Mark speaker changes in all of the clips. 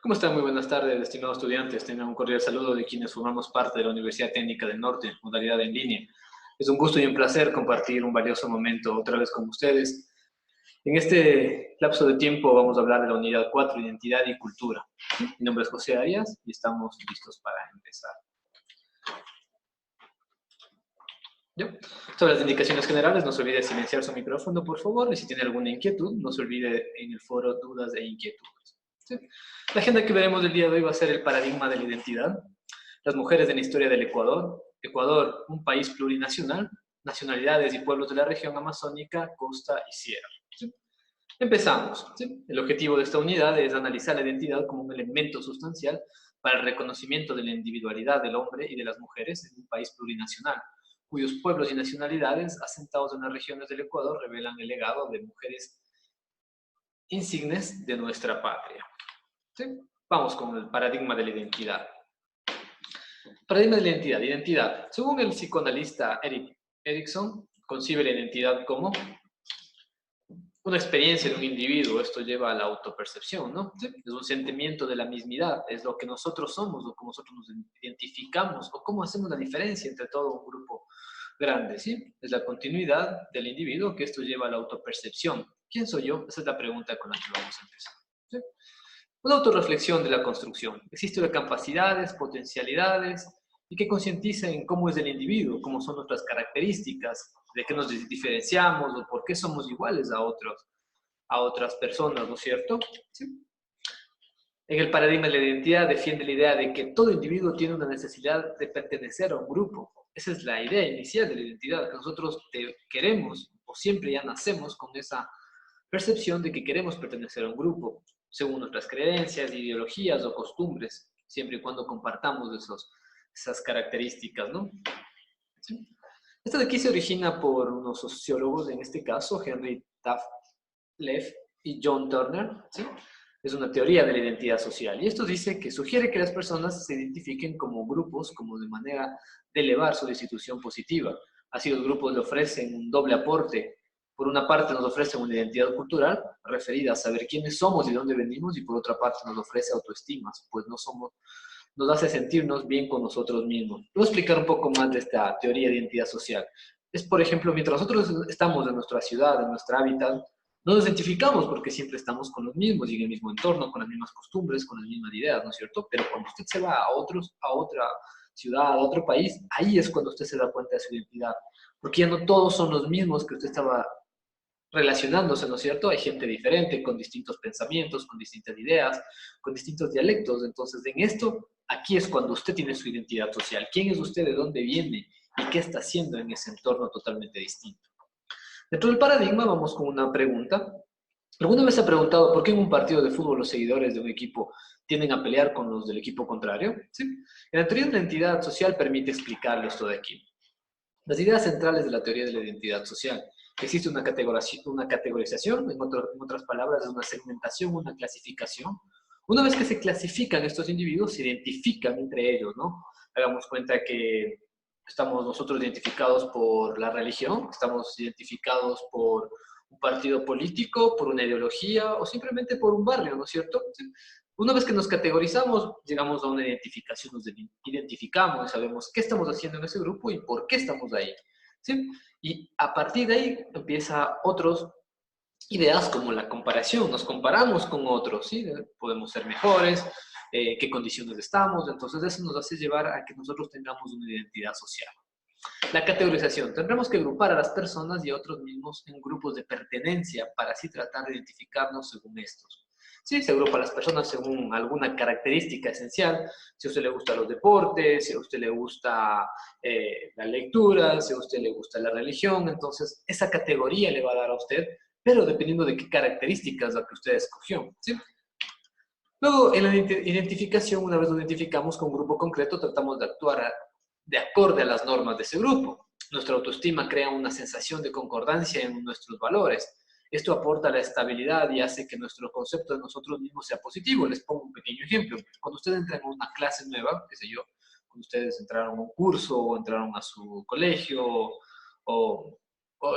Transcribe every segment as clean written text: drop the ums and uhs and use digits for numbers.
Speaker 1: ¿Cómo están? Muy buenas tardes, estimados estudiantes. Tengan un cordial saludo de quienes formamos parte de la Universidad Técnica del Norte, modalidad en línea. Es un gusto y un placer compartir un valioso momento otra vez con ustedes. En este lapso de tiempo vamos a hablar de la unidad 4, identidad y cultura. Mi nombre es José Arias y estamos listos para empezar. ¿Yo? Sobre las indicaciones generales, no se olvide silenciar su micrófono, por favor, y si tiene alguna inquietud, no se olvide en el foro dudas e inquietudes. ¿Sí? La agenda que veremos el día de hoy va a ser el paradigma de la identidad, las mujeres en la historia del Ecuador, Ecuador, un país plurinacional, nacionalidades y pueblos de la región amazónica, costa y sierra. ¿Sí? Empezamos. ¿Sí? El objetivo de esta unidad es analizar la identidad como un elemento sustancial para el reconocimiento de la individualidad del hombre y de las mujeres en un país plurinacional, cuyos pueblos y nacionalidades asentados en las regiones del Ecuador revelan el legado de mujeres insignes de nuestra patria. ¿Sí? Vamos con el paradigma de la identidad. Paradigma de la identidad. Identidad. Según el psicoanalista Erik Erikson, concibe la identidad como una experiencia de un individuo. Esto lleva a la autopercepción, ¿no? ¿Sí? Es un sentimiento de la mismidad, es lo que nosotros somos, o cómo nosotros nos identificamos, o cómo hacemos la diferencia entre todo un grupo grande, ¿sí? Es la continuidad del individuo que esto lleva a la autopercepción. ¿Quién soy yo? Esa es la pregunta con la que vamos a empezar. ¿Sí? Una autorreflexión de la construcción. Existen capacidades, potencialidades, y que concienticen cómo es el individuo, cómo son nuestras características, de qué nos diferenciamos o por qué somos iguales a otras personas, ¿no es cierto? ¿Sí? En el paradigma de la identidad defiende la idea de que todo individuo tiene una necesidad de pertenecer a un grupo. Esa es la idea inicial de la identidad, que nosotros queremos, o siempre ya nacemos con esa percepción de que queremos pertenecer a un grupo, según nuestras creencias, ideologías o costumbres, siempre y cuando compartamos esas características, ¿no? ¿Sí? Esto de aquí se origina por unos sociólogos, en este caso, Henry Taft Leff y John Turner, ¿sí? Es una teoría de la identidad social. Y esto dice que sugiere que las personas se identifiquen como grupos, como de manera de elevar su institución positiva. Así los grupos le ofrecen un doble aporte. Por una parte nos ofrecen una identidad cultural, referida a saber quiénes somos y dónde venimos, y por otra parte nos ofrece autoestima, pues nos hace sentirnos bien con nosotros mismos. Voy a explicar un poco más de esta teoría de identidad social. Es, por ejemplo, mientras nosotros estamos en nuestra ciudad, en nuestra hábitat, no nos identificamos porque siempre estamos con los mismos y en el mismo entorno, con las mismas costumbres, con las mismas ideas, ¿no es cierto? Pero cuando usted se va a otra ciudad, a otro país, ahí es cuando usted se da cuenta de su identidad. Porque ya no todos son los mismos que usted estaba relacionándose, ¿no es cierto? Hay gente diferente, con distintos pensamientos, con distintas ideas, con distintos dialectos. Entonces, en esto, aquí es cuando usted tiene su identidad social. ¿Quién es usted? ¿De dónde viene? ¿Y qué está haciendo en ese entorno totalmente distinto? Dentro del paradigma vamos con una pregunta. ¿Alguna vez se ha preguntado por qué en un partido de fútbol los seguidores de un equipo tienden a pelear con los del equipo contrario? ¿Sí? En la teoría de la identidad social permite explicarlo esto de aquí. Las ideas centrales de la teoría de la identidad social. Existe una categorización, en otras palabras, es una segmentación, una clasificación. Una vez que se clasifican estos individuos, se identifican entre ellos, ¿no? Hagamos cuenta que estamos nosotros identificados por la religión, estamos identificados por un partido político, por una ideología o simplemente por un barrio, ¿no es cierto? Una vez que nos categorizamos, llegamos a una identificación, nos identificamos, sabemos qué estamos haciendo en ese grupo y por qué estamos ahí. ¿Sí? Y a partir de ahí empieza otras ideas como la comparación, nos comparamos con otros, ¿sí? Podemos ser mejores, qué condiciones estamos, entonces eso nos hace llevar a que nosotros tengamos una identidad social. La categorización. Tendremos que agrupar a las personas y a otros mismos en grupos de pertenencia para así tratar de identificarnos según estos. Sí, se agrupa a las personas según alguna característica esencial. Si a usted le gustan los deportes, si a usted le gusta la lectura, si a usted le gusta la religión, entonces esa categoría le va a dar a usted, pero dependiendo de qué características la que usted escogió. ¿Sí? Luego, en la identificación, una vez lo identificamos con un grupo concreto, tratamos de actuar de acorde a las normas de ese grupo. Nuestra autoestima crea una sensación de concordancia en nuestros valores. Esto aporta la estabilidad y hace que nuestro concepto de nosotros mismos sea positivo. Les pongo un pequeño ejemplo. Cuando ustedes entran a una clase nueva, qué sé yo, cuando ustedes entraron a un curso o entraron a su colegio o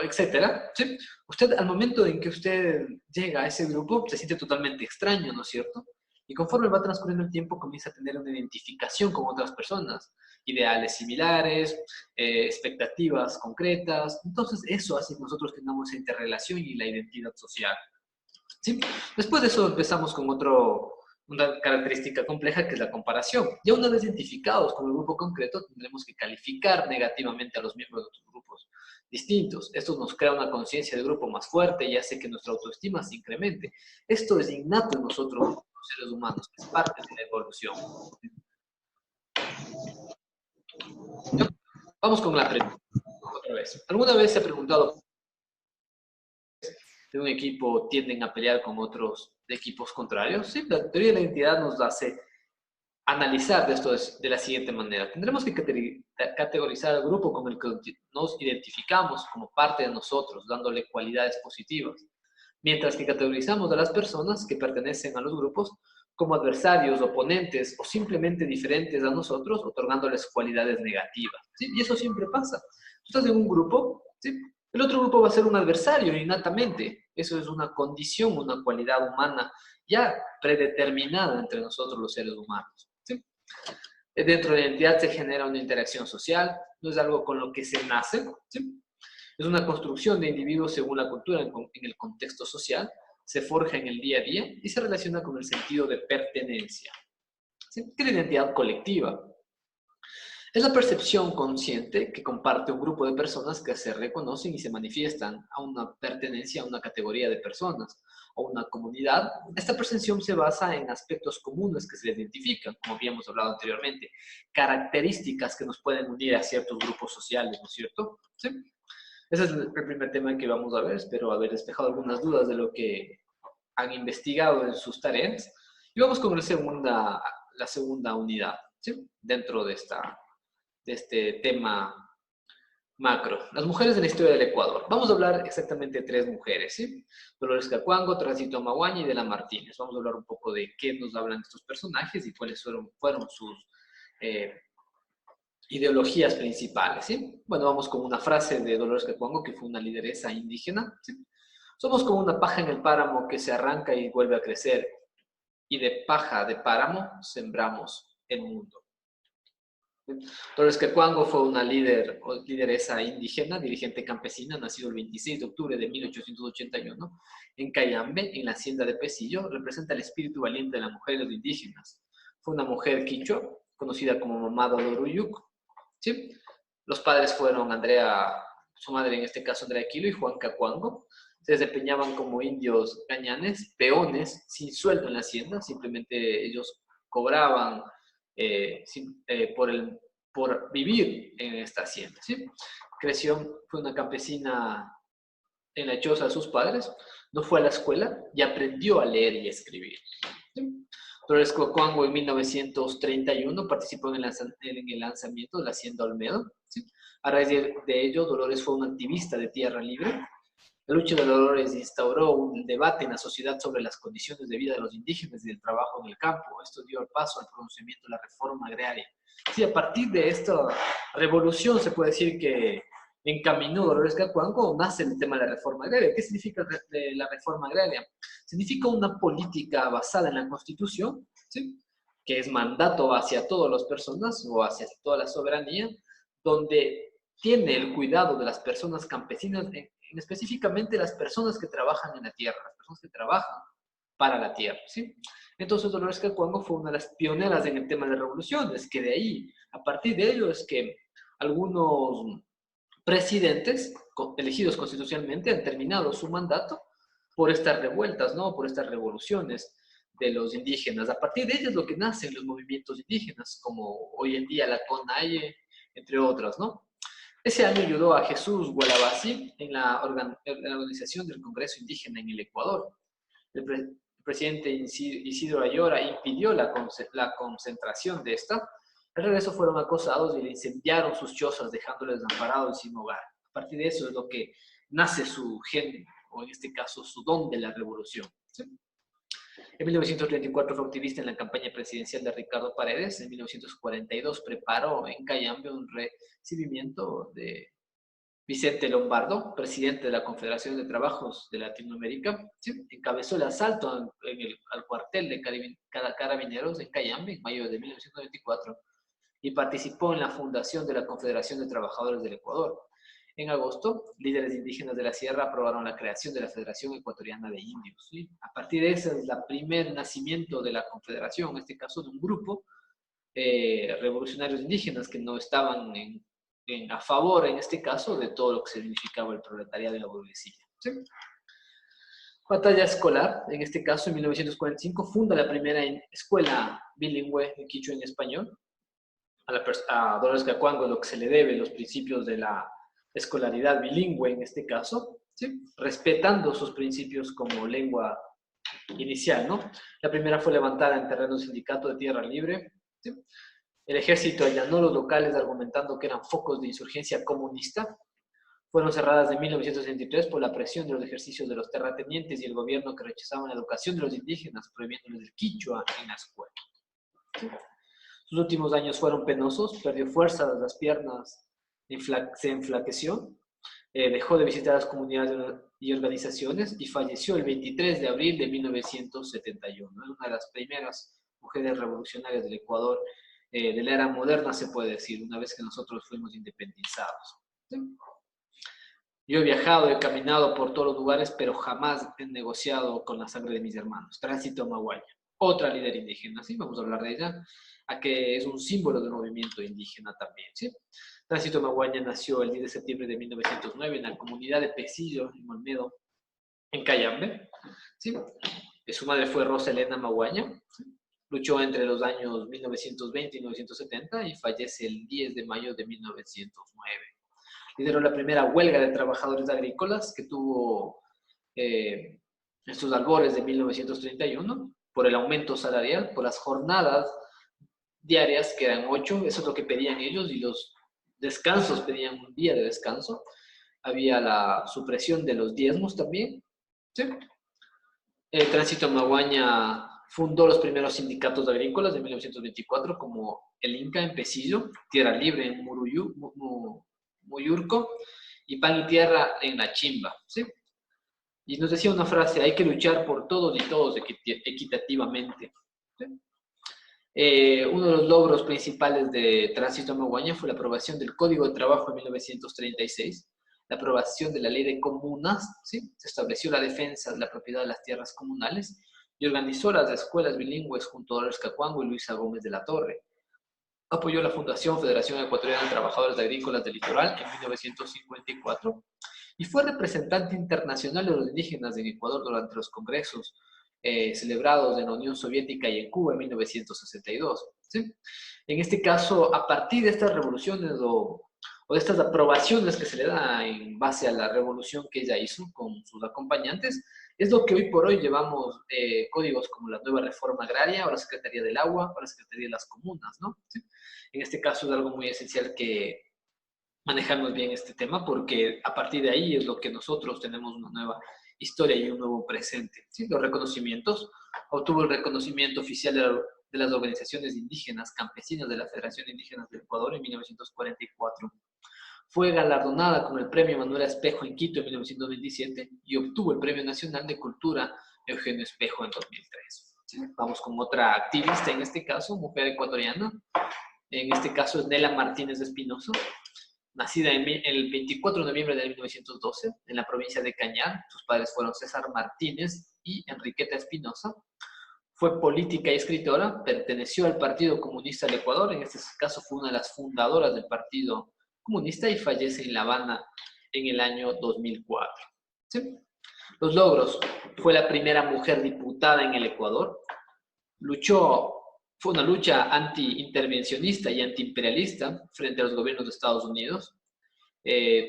Speaker 1: etcétera, ¿sí? Usted al momento en que usted llega a ese grupo se siente totalmente extraño, ¿no es cierto? Y conforme va transcurriendo el tiempo, comienza a tener una identificación con otras personas, ideales similares, expectativas concretas. Entonces, eso hace que nosotros tengamos esa interrelación y la identidad social. ¿Sí? Después de eso empezamos con una característica compleja que es la comparación. Ya una vez identificados con el grupo concreto, tendremos que calificar negativamente a los miembros de otros grupos distintos. Esto nos crea una conciencia de grupo más fuerte y hace que nuestra autoestima se incremente. Esto es innato en nosotros, los seres humanos, es parte de la evolución. Vamos con la pregunta otra vez. ¿Alguna vez se ha preguntado de un equipo tienden a pelear con otros equipos contrarios? Sí, la teoría de la identidad nos hace analizar esto de la siguiente manera. Tendremos que categorizar al grupo con el que nos identificamos como parte de nosotros, dándole cualidades positivas, mientras que categorizamos a las personas que pertenecen a los grupos como adversarios, oponentes o simplemente diferentes a nosotros, otorgándoles cualidades negativas. ¿Sí? Y eso siempre pasa. Tú estás en un grupo, ¿sí? El otro grupo va a ser un adversario innatamente. Eso es una condición, una cualidad humana ya predeterminada entre nosotros los seres humanos. ¿Sí? Dentro de la identidad se genera una interacción social, no es algo con lo que se nace, ¿sí? Es una construcción de individuos según la cultura en el contexto social, se forja en el día a día y se relaciona con el sentido de pertenencia. ¿Sí? ¿Qué es la identidad colectiva? Es la percepción consciente que comparte un grupo de personas que se reconocen y se manifiestan a una pertenencia a una categoría de personas o una comunidad. Esta percepción se basa en aspectos comunes que se identifican, como habíamos hablado anteriormente, características que nos pueden unir a ciertos grupos sociales, ¿no es cierto? ¿Sí? Ese es el primer tema que vamos a ver. Espero haber despejado algunas dudas de lo que han investigado en sus tareas. Y vamos con la segunda unidad, ¿sí? Dentro de este tema macro. Las mujeres de la historia del Ecuador. Vamos a hablar exactamente de tres mujeres, ¿sí? Dolores Cacuango, Tránsito Maguaña y de la Martínez. Vamos a hablar un poco de qué nos hablan estos personajes y cuáles fueron sus ideologías principales, ¿sí? Bueno, vamos con una frase de Dolores Cacuango, que fue una lideresa indígena, ¿sí? Somos como una paja en el páramo que se arranca y vuelve a crecer, y de paja de páramo sembramos el mundo. Dolores Cacuango fue una lideresa indígena, dirigente campesina, nacido el 26 de octubre de 1881 en Cayambe, en la hacienda de Pesillo. Representa el espíritu valiente de las mujeres indígenas. Fue una mujer quichua, conocida como Mamá Doloruyuk, ¿sí? Los padres fueron su madre en este caso Andrea Aquilo y Juan Cacuango. Se desempeñaban como indios gañanes, peones, sin sueldo en la hacienda, simplemente ellos cobraban por vivir en esta hacienda, ¿sí? Fue una campesina en la choza de sus padres, no fue a la escuela y aprendió a leer y escribir, ¿sí? Dolores Cacuango en 1931 participó en el lanzamiento de la Hacienda Olmedo, ¿sí? A raíz de ello, Dolores fue una activista de tierra libre. La lucha de Dolores instauró un debate en la sociedad sobre las condiciones de vida de los indígenas y del trabajo en el campo. Esto dio el paso al pronunciamiento de la reforma agraria. Sí, a partir de esta revolución se puede decir que encaminó Dolores Cacuango, nace el tema de la reforma agraria. ¿Qué significa la reforma agraria? Significa una política basada en la Constitución, ¿sí? Que es mandato hacia todas las personas o hacia toda la soberanía, donde tiene el cuidado de las personas campesinas, específicamente las personas que trabajan en la tierra, las personas que trabajan para la tierra, ¿sí? Entonces Dolores Cacuango fue una de las pioneras en el tema de las revoluciones, que de ahí, a partir de ello, es que algunos presidentes elegidos constitucionalmente han terminado su mandato por estas revueltas, ¿no? Por estas revoluciones de los indígenas. A partir de ellas es lo que nacen los movimientos indígenas, como hoy en día la CONAIE, entre otras, ¿no? Ese año ayudó a Jesús Gualabasi en la organización del Congreso Indígena en el Ecuador. El presidente Isidro Ayora impidió la concentración de esta. Al regreso fueron acosados y le incendiaron sus chozas, dejándoles desamparados y sin hogar. A partir de eso es lo que nace su gen, o en este caso su don de la revolución, ¿sí? En 1934 fue activista en la campaña presidencial de Ricardo Paredes. En 1942 preparó en Cayambe un recibimiento Vicente Lombardo, presidente de la Confederación de Trabajos de Latinoamérica, ¿sí? Encabezó el asalto al cuartel de carabineros en Cayambe en mayo de 1924 y participó en la fundación de la Confederación de Trabajadores del Ecuador. En agosto, líderes indígenas de la sierra aprobaron la creación de la Federación Ecuatoriana de Indios. ¿Sí? A partir de ese es el primer nacimiento de la confederación, en este caso de un grupo revolucionarios indígenas que no estaban a favor, en este caso, de todo lo que significaba el proletariado y la burguesía. ¿Sí? Batalla escolar, en este caso, en 1945, funda la primera escuela bilingüe de quichua en español. A Dolores Cacuango lo que se le debe los principios de la escolaridad bilingüe en este caso, ¿sí? Respetando sus principios como lengua inicial, ¿no? La primera fue levantada en terreno sindicato de tierra libre, ¿sí? El ejército allanó los locales argumentando que eran focos de insurgencia comunista. Fueron cerradas en 1963 por la presión de los ejercicios de los terratenientes y el gobierno que rechazaban la educación de los indígenas, prohibiéndoles el quichua en la escuela. ¿Sí? Sus últimos años fueron penosos, perdió fuerza de las piernas, se enflaqueció, dejó de visitar las comunidades y organizaciones y falleció el 23 de abril de 1971. Es una de las primeras mujeres revolucionarias del Ecuador, de la era moderna, se puede decir, una vez que nosotros fuimos independizados. ¿Sí? Yo he viajado, he caminado por todos los lugares, pero jamás he negociado con la sangre de mis hermanos. Tránsito Maguaya, otra líder indígena, ¿sí? Vamos a hablar de ella, a que es un símbolo del movimiento indígena también, ¿sí? Tránsito Maguaña nació el 10 de septiembre de 1909 en la comunidad de Pesillo, en Olmedo, en Cayambe, ¿sí? Su madre fue Rosa Elena Maguaña, ¿sí? Luchó entre los años 1920 y 1970 y fallece el 10 de mayo de 1909. Lideró la primera huelga de trabajadores agrícolas que tuvo en sus albores de 1931 por el aumento salarial, por las jornadas diarias que eran 8, eso es lo que pedían ellos, y los descansos pedían un día de descanso. Había la supresión de los diezmos también. ¿Sí? El Tránsito Maguaña fundó los primeros sindicatos agrícolas de 1924 como el Inca en Pesillo, Tierra Libre en Muyurco y Pan y Tierra en La Chimba. ¿Sí? Y nos decía una frase, hay que luchar por todos y todos equitativamente. ¿Sí? Uno de los logros principales de Tránsito Maguaña fue la aprobación del Código de Trabajo en 1936, la aprobación de la Ley de Comunas, ¿sí? Se estableció la defensa de la propiedad de las tierras comunales y organizó las escuelas bilingües junto a Dolores Cacuango y Luisa Gómez de la Torre. Apoyó la Fundación Federación Ecuatoriana de Trabajadores Agrícolas del Litoral en 1954 y fue representante internacional de los indígenas en Ecuador durante los congresos celebrados en la Unión Soviética y en Cuba en 1962. ¿Sí? En este caso, a partir de estas revoluciones o de estas aprobaciones que se le da en base a la revolución que ella hizo con sus acompañantes, es lo que hoy por hoy llevamos códigos como la nueva reforma agraria o la Secretaría del Agua o la Secretaría de las Comunas, ¿no? ¿Sí? En este caso es algo muy esencial que manejamos bien este tema porque a partir de ahí es lo que nosotros tenemos una nueva historia y un nuevo presente. ¿Sí? Los reconocimientos, obtuvo el reconocimiento oficial de las organizaciones indígenas campesinas de la Federación Indígena del Ecuador en 1944. Fue galardonada con el Premio Manuel Espejo en Quito en 1927 y obtuvo el Premio Nacional de Cultura Eugenio Espejo en 2003. ¿Sí? Vamos con otra activista, en este caso, mujer ecuatoriana. En este caso es Nela Martínez de Espinosa, nacida el 24 de noviembre de 1912 en la provincia de Cañar. Sus padres fueron César Martínez y Enriqueta Espinosa. Fue política y escritora, perteneció al Partido Comunista del Ecuador, en este caso fue una de las fundadoras del Partido Comunista y fallece en La Habana en el año 2004. ¿Sí? Los logros, fue la primera mujer diputada en el Ecuador, fue una lucha anti-intervencionista y anti-imperialista frente a los gobiernos de Estados Unidos,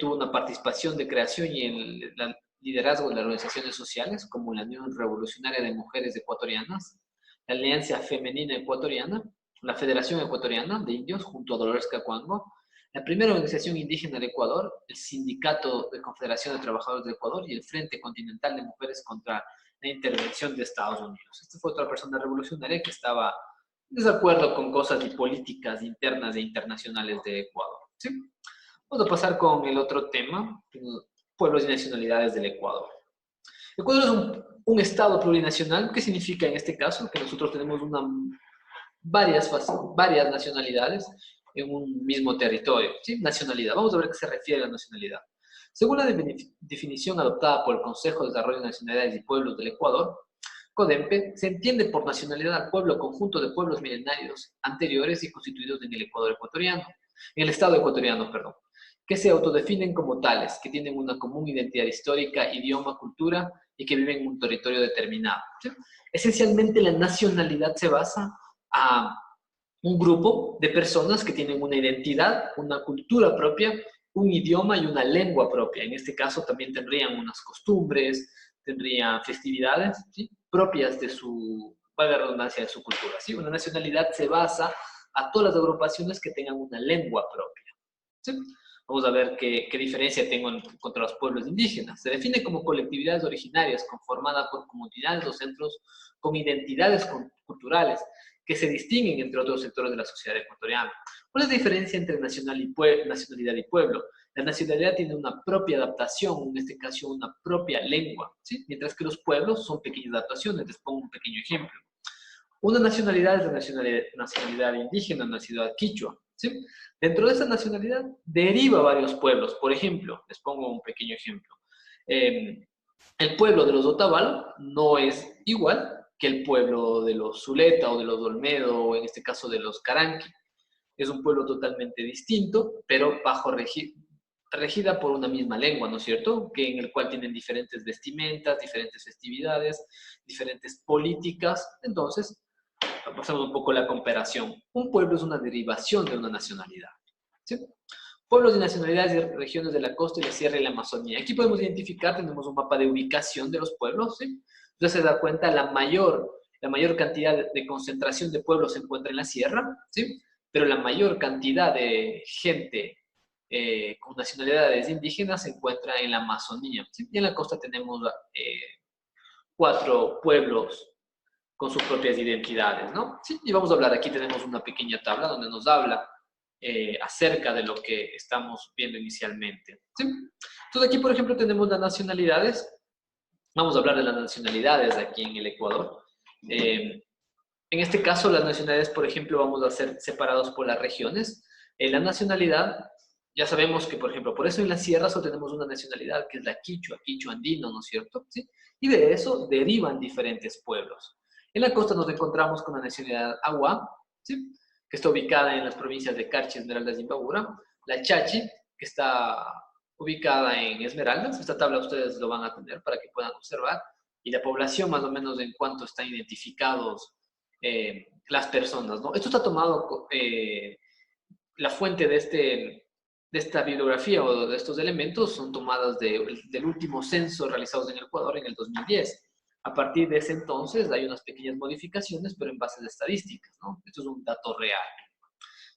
Speaker 1: tuvo una participación de creación y en el liderazgo de las organizaciones sociales, como la Unión Revolucionaria de Mujeres Ecuatorianas, la Alianza Femenina Ecuatoriana, la Federación Ecuatoriana de Indios, junto a Dolores Cacuango, la primera organización indígena del Ecuador, el Sindicato de Confederación de Trabajadores del Ecuador y el Frente Continental de Mujeres contra la Intervención de Estados Unidos. Esta fue otra persona revolucionaria que estaba en desacuerdo con cosas y políticas internas e internacionales de Ecuador. ¿Sí? Vamos a pasar con el otro tema, pueblos y nacionalidades del Ecuador. Ecuador es un estado plurinacional. ¿Qué significa en este caso? Que nosotros tenemos varias nacionalidades en un mismo territorio. ¿Sí? Nacionalidad. Vamos a ver qué se refiere a la nacionalidad. Según la definición adoptada por el Consejo de Desarrollo de Nacionalidades y Pueblos del Ecuador, CODEMPE, se entiende por nacionalidad al pueblo conjunto de pueblos milenarios anteriores y constituidos en el Ecuador ecuatoriano, en el Estado ecuatoriano, perdón, que se autodefinen como tales, que tienen una común identidad histórica, idioma, cultura y que viven en un territorio determinado. ¿Sí? Esencialmente la nacionalidad se basa a un grupo de personas que tienen una identidad, una cultura propia, un idioma y una lengua propia. En este caso también tendrían unas costumbres, tendrían festividades, ¿sí? Propias de su, valga la redundancia, de su cultura. ¿Sí? Una nacionalidad se basa a todas las agrupaciones que tengan una lengua propia. ¿Sí? Vamos a ver qué diferencia tengo contra los pueblos indígenas. Se define como colectividades originarias conformadas por comunidades o centros con identidades culturales que se distinguen entre otros sectores de la sociedad ecuatoriana. ¿Cuál es la diferencia entre nacionalidad y pueblo? La nacionalidad tiene una propia adaptación, en este caso una propia lengua, ¿sí? Mientras que los pueblos son pequeñas adaptaciones. Les pongo un pequeño ejemplo. Una nacionalidad es la nacionalidad indígena, una ciudad quichua. ¿Sí? Dentro de esa nacionalidad deriva varios pueblos. Por ejemplo, les pongo un pequeño ejemplo. El pueblo de los Otavalo no es igual que el pueblo de los Zuleta o de los Olmedo o en este caso de los Caranqui. Es un pueblo totalmente distinto, pero regida por una misma lengua, ¿no es cierto? Que en el cual tienen diferentes vestimentas, diferentes festividades, diferentes políticas. Entonces, pasamos un poco la comparación. Un pueblo es una derivación de una nacionalidad. ¿Sí? Pueblos y nacionalidades de regiones de la costa y la sierra y la Amazonía. Aquí podemos identificar, tenemos un mapa de ubicación de los pueblos. ¿Sí? Entonces se da cuenta la mayor cantidad de concentración de pueblos se encuentra en la sierra, ¿sí? Pero la mayor cantidad de gente con nacionalidades indígenas se encuentra en la Amazonía. ¿Sí? Y en la costa tenemos 4 pueblos con sus propias identidades, ¿no? Sí, y vamos a hablar, aquí tenemos una pequeña tabla donde nos habla acerca de lo que estamos viendo inicialmente. ¿Sí? Entonces aquí, por ejemplo, tenemos las nacionalidades. Vamos a hablar de las nacionalidades aquí en el Ecuador. En este caso, las nacionalidades, por ejemplo, vamos a ser separados por las regiones. La nacionalidad, ya sabemos que, por ejemplo, por eso en la sierra solo tenemos una nacionalidad, que es la quichua, quichua andino, ¿no es cierto? ¿Sí? Y de eso derivan diferentes pueblos. En la costa nos encontramos con la nacionalidad Agua, ¿sí? Que está ubicada en las provincias de Carchi, Esmeraldas y Imbabura. La Chachi, que está ubicada en Esmeraldas. Esta tabla ustedes lo van a tener para que puedan observar. Y la población, más o menos, en cuanto están identificados las personas, ¿no? Esto está tomado, la fuente de esta bibliografía o de estos elementos son tomadas del último censo realizado en el Ecuador en el 2010. A partir de ese entonces hay unas pequeñas modificaciones, pero en base de estadísticas, ¿no? Esto es un dato real.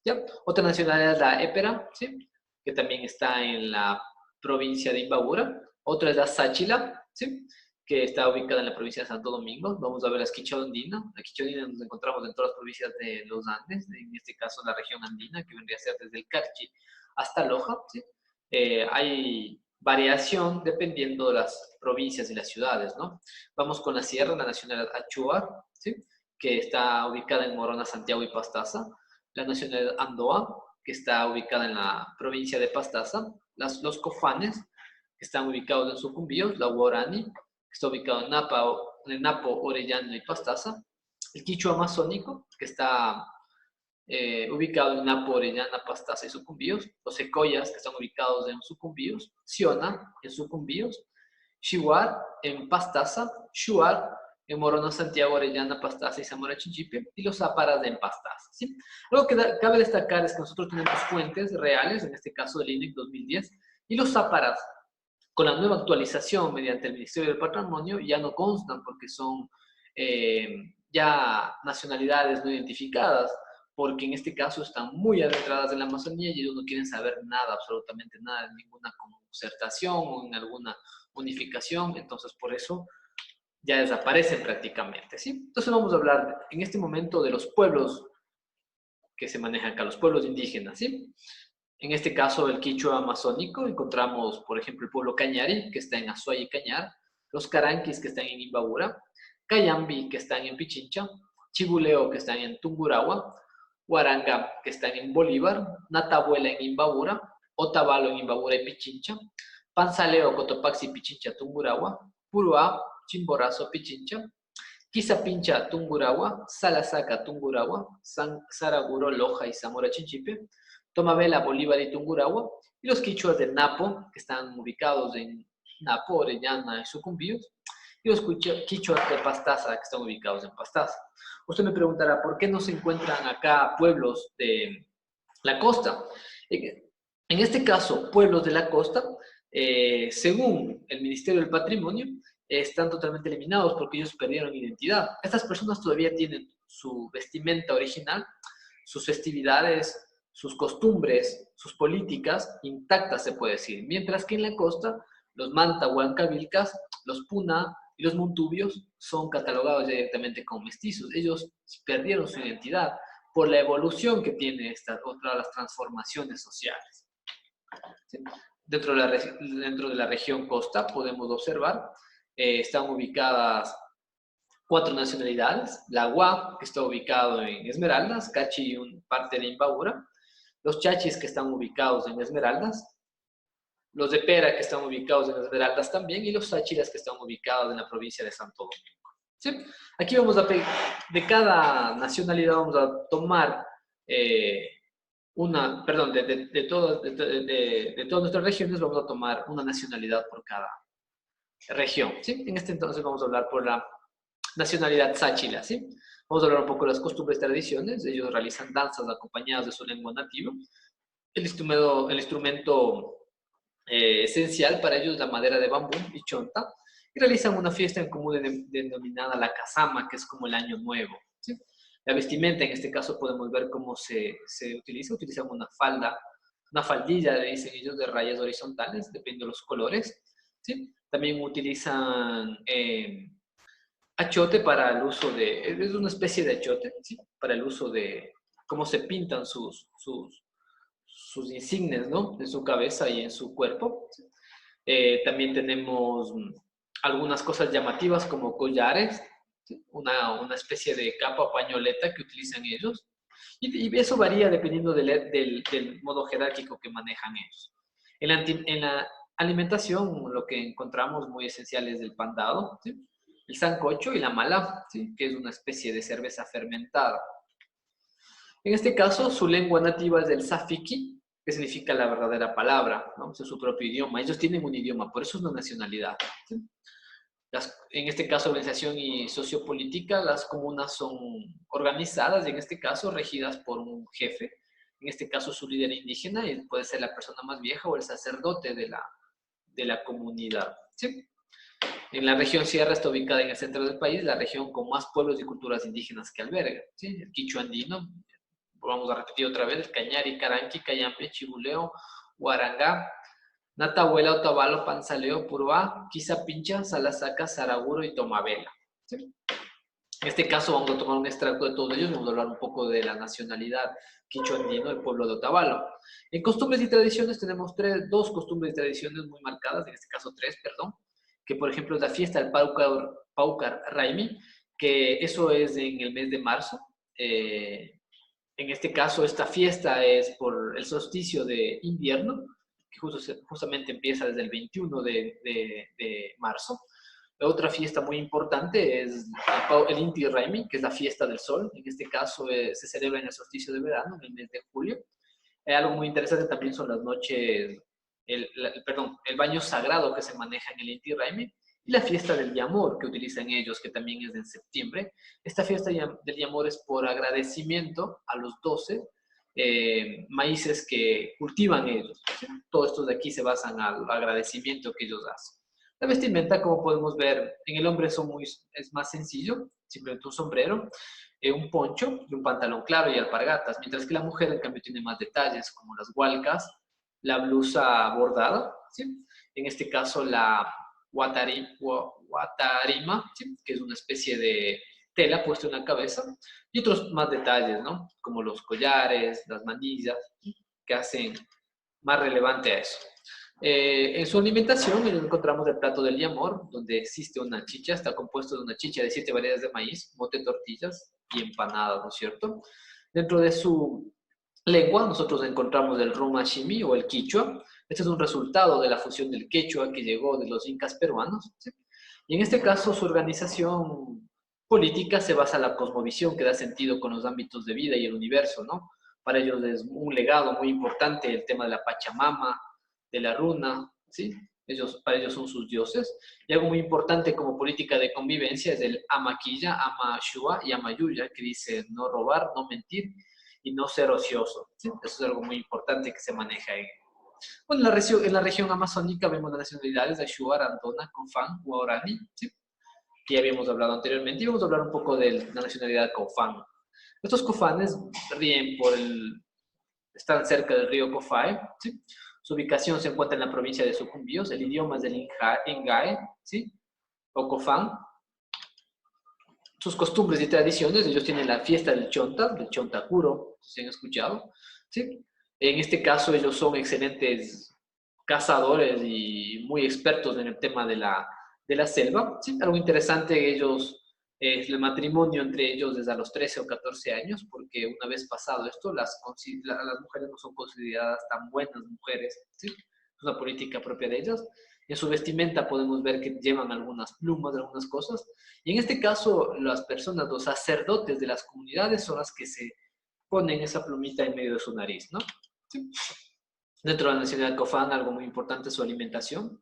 Speaker 1: ¿Ya? Otra nacionalidad es la épera, ¿sí? Que también está en la provincia de Imbabura. Otra es la sáchila, ¿sí? Que está ubicada en la provincia de Santo Domingo. Vamos a ver la quichaondina. La quichaondina nos encontramos en todas las provincias de los Andes, en este caso la región andina, que vendría a ser desde el Carchi hasta Loja, ¿sí? Hay variación dependiendo de las provincias y las ciudades, ¿no? Vamos con la sierra, la nacionalidad Achuar, ¿sí? Que está ubicada en Morona, Santiago y Pastaza. La nacionalidad Andoa, que está ubicada en la provincia de Pastaza. Los Cofanes, que están ubicados en Sucumbíos. La Guarani, que está ubicado en Napo, Orellano y Pastaza. El Quichua amazónico, que está ubicado en Napo, Orellana, Pastaza y Sucumbíos. Los Secoyas, que están ubicados en Sucumbíos. Siona, en Sucumbíos. Chihuar, en Pastaza. Shuar, en Morona, Santiago, Orellana, Pastaza y Zamora Chinchipe, y los Záparas en Pastaza. ¿Sí? Algo que cabe destacar es que nosotros tenemos fuentes reales, en este caso del INEC 2010, y los Záparas, con la nueva actualización mediante el Ministerio del Patrimonio, ya no constan porque son ya nacionalidades no identificadas, porque en este caso están muy adentradas en la Amazonía y ellos no quieren saber nada, absolutamente nada, en ninguna concertación o en alguna unificación, entonces por eso ya desaparecen prácticamente, ¿sí? Entonces vamos a hablar en este momento de los pueblos que se manejan acá, los pueblos indígenas, ¿sí? En este caso, el quichua amazónico, encontramos, por ejemplo, el pueblo Cañari, que está en Azuay y Cañar, los Caranquis, que están en Imbabura, Cayambi, que están en Pichincha, Chibuleo, que están en Tungurahua, Huaranga, que están en Bolívar, Natabuela en Imbabura, Otavalo en Imbabura y Pichincha, Panzaleo, Cotopaxi, Pichincha, Tungurahua, Puruá, Chimborazo, Pichincha, Quizapincha, Tungurahua, Salasaca, Tungurahua, Saraguro, Loja y Zamora Chinchipe, Tomabela, Bolívar y Tungurahua, y los quichuas de Napo, que están ubicados en Napo, Orellana y Sucumbíos, y los quichuas de Pastaza, que están ubicados en Pastaza. Usted me preguntará, ¿por qué no se encuentran acá pueblos de la costa? En este caso, pueblos de la costa, según el Ministerio del Patrimonio, están totalmente eliminados porque ellos perdieron identidad. Estas personas todavía tienen su vestimenta original, sus festividades, sus costumbres, sus políticas intactas, se puede decir. Mientras que en la costa, los Manta, Huancavilcas, los Puna y los Montubios son catalogados directamente como mestizos. Ellos perdieron su identidad por la evolución que tiene otra de las transformaciones sociales. ¿Sí? Dentro de la región costa podemos observar, están ubicadas 4 nacionalidades, la Gua, que está ubicado en Esmeraldas, Cachi y parte de Imbabura, los Chachis, que están ubicados en Esmeraldas, los de Pera, que están ubicados en Esmeraldas también, y los Sáchiras, que están ubicados en la provincia de Santo Domingo. ¿Sí? Aquí vamos a, de cada nacionalidad vamos a tomar de todas nuestras regiones vamos a tomar una nacionalidad por cada región, ¿sí? En este entonces vamos a hablar por la nacionalidad sáchila, ¿sí? Vamos a hablar un poco de las costumbres y tradiciones. Ellos realizan danzas acompañadas de su lengua nativa. El instrumento esencial para ellos es la madera de bambú y chonta. Y realizan una fiesta en común denominada la Casama, que es como el Año Nuevo, ¿sí? La vestimenta, en este caso, podemos ver cómo se utiliza. Utilizan una falda, una faldilla, le dicen ellos, de rayas horizontales, dependiendo de los colores, ¿sí? También utilizan achote para el uso es una especie de achote, ¿sí? Para el uso de cómo se pintan sus insignias, ¿no? En su cabeza y en su cuerpo. ¿Sí? También tenemos algunas cosas llamativas como collares, ¿sí? Una especie de capa o pañoleta que utilizan ellos. Y eso varía dependiendo del modo jerárquico que manejan ellos. En la alimentación, lo que encontramos muy esencial es el pan dado, ¿sí? El sancocho y la mala, ¿sí? Que es una especie de cerveza fermentada. En este caso, su lengua nativa es el safiki, que significa la verdadera palabra, ¿no? Es su propio idioma. Ellos tienen un idioma, por eso es una nacionalidad, ¿sí? En este caso, organización y sociopolítica, las comunas son organizadas y en este caso regidas por un jefe, en este caso su líder indígena, y puede ser la persona más vieja o el sacerdote de la comunidad, ¿sí? En la región Sierra está ubicada en el centro del país, la región con más pueblos y culturas indígenas que alberga, ¿sí? El quichua andino, vamos a repetir otra vez, Cañari, Caranqui, Cayambe, Chibuleo, Huarangá, Natahuela, Otavalo, Panzaleo, Puruá, Quizapincha, Salasaca, Saraguro y Tomabela. ¿Sí? En este caso vamos a tomar un extracto de todos ellos, vamos a hablar un poco de la nacionalidad quichuandino del pueblo de Otavalo. En costumbres y tradiciones tenemos dos costumbres y tradiciones muy marcadas, en este caso tres, perdón, que por ejemplo es la fiesta del Paucar Raimi, que eso es en el mes de marzo. En este caso, esta fiesta es por el solsticio de invierno, que justamente empieza desde el 21 de marzo. Otra fiesta muy importante es el Inti Raymi, que es la fiesta del sol. En este caso se celebra en el solsticio de verano, en el mes de julio. Algo muy interesante también son las noches, el baño sagrado que se maneja en el Inti Raymi y la fiesta del Yamor que utilizan ellos, que también es en septiembre. Esta fiesta del Yamor es por agradecimiento a los 12 maíces que cultivan ellos. ¿Sí? Todos estos de aquí se basan al agradecimiento que ellos hacen. La vestimenta, como podemos ver, en el hombre es más sencillo, simplemente un sombrero, un poncho y un pantalón claro y alpargatas, mientras que la mujer, en cambio, tiene más detalles, como las hualcas, la blusa bordada, ¿sí? En este caso, la guatarima, ¿sí? Que es una especie de tela puesta en la cabeza, y otros más detalles, ¿no? Como los collares, las manillas, ¿sí? Que hacen más relevante a eso. En su alimentación encontramos el plato del yamor, donde existe una chicha, está compuesto de una chicha de 7 variedades de maíz, mote, tortillas y empanadas, ¿no es cierto? Dentro de su lengua nosotros encontramos el roma shimi o el quichua. Este es un resultado de la fusión del quechua que llegó de los incas peruanos, ¿sí? Y en este caso su organización política se basa en la cosmovisión que da sentido con los ámbitos de vida y el universo, ¿no? Para ellos es un legado muy importante el tema de la Pachamama, de la runa, ¿sí? Para ellos son sus dioses. Y algo muy importante como política de convivencia es el amaquilla, ama shua y ama yuya, que dice no robar, no mentir y no ser ocioso, ¿sí? Eso es algo muy importante que se maneja en... Bueno, en la región amazónica vemos las nacionalidades de Shua, Randona, Confán, Guarani, ¿sí? Que ya habíamos hablado anteriormente, y vamos a hablar un poco de la nacionalidad Cofán. Estos cofanes ríen están cerca del río Cofai, ¿sí? Su ubicación se encuentra en la provincia de Sucumbíos, el idioma es del Ingae, ¿sí? O Cofán. Sus costumbres y tradiciones, ellos tienen la fiesta del Chonta Curo, si han escuchado, ¿sí? En este caso ellos son excelentes cazadores y muy expertos en el tema de la selva, ¿sí? Algo interesante, ellos, el matrimonio entre ellos desde a los 13 o 14 años, porque una vez pasado esto, las mujeres no son consideradas tan buenas mujeres, ¿sí? Es una política propia de ellas. En su vestimenta podemos ver que llevan algunas plumas, algunas cosas, y en este caso, las personas, los sacerdotes de las comunidades son las que se ponen esa plumita en medio de su nariz, ¿no? Sí. Dentro de la nacionalidad Cofán, algo muy importante es su alimentación.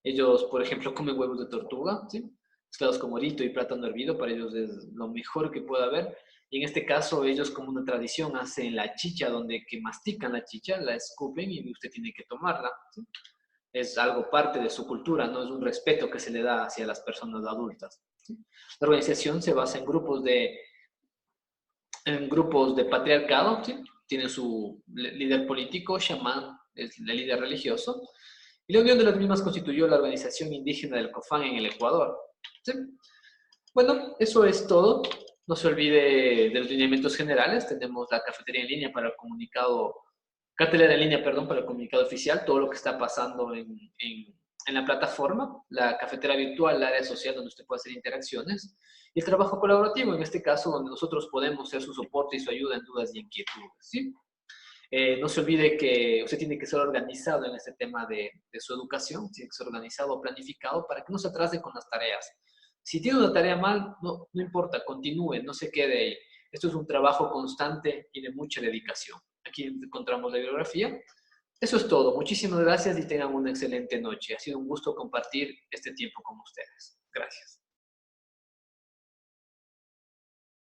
Speaker 1: Ellos, por ejemplo, comen huevos de tortuga, ¿sí? Mezclados con morito y plátano hervido, para ellos es lo mejor que puede haber. Y en este caso, ellos como una tradición hacen la chicha, donde que mastican la chicha, la escupen y usted tiene que tomarla, ¿sí? Es algo parte de su cultura, no es un respeto que se le da hacia las personas adultas, ¿sí? La organización se basa en grupos de patriarcado, ¿sí? Tiene su líder político, chamán, es el líder religioso, y la unión de las mismas constituyó la organización indígena del COFAN en el Ecuador, ¿sí? Bueno, eso es todo. No se olvide de los lineamientos generales. Tenemos la cafetería en línea para el comunicado, cartelera en línea, perdón, para el comunicado oficial, todo lo que está pasando en la plataforma, la cafetera virtual, el área social donde usted puede hacer interacciones, y el trabajo colaborativo, en este caso, donde nosotros podemos ser su soporte y su ayuda en dudas y inquietudes, ¿sí? No se olvide que usted tiene que ser organizado en este tema de su educación, tiene que ser organizado, planificado, para que no se atrase con las tareas. Si tiene una tarea mal, no importa, continúe, no se quede ahí. Esto es un trabajo constante y de mucha dedicación. Aquí encontramos la bibliografía. Eso es todo. Muchísimas gracias y tengan una excelente noche. Ha sido un gusto compartir este tiempo con ustedes. Gracias.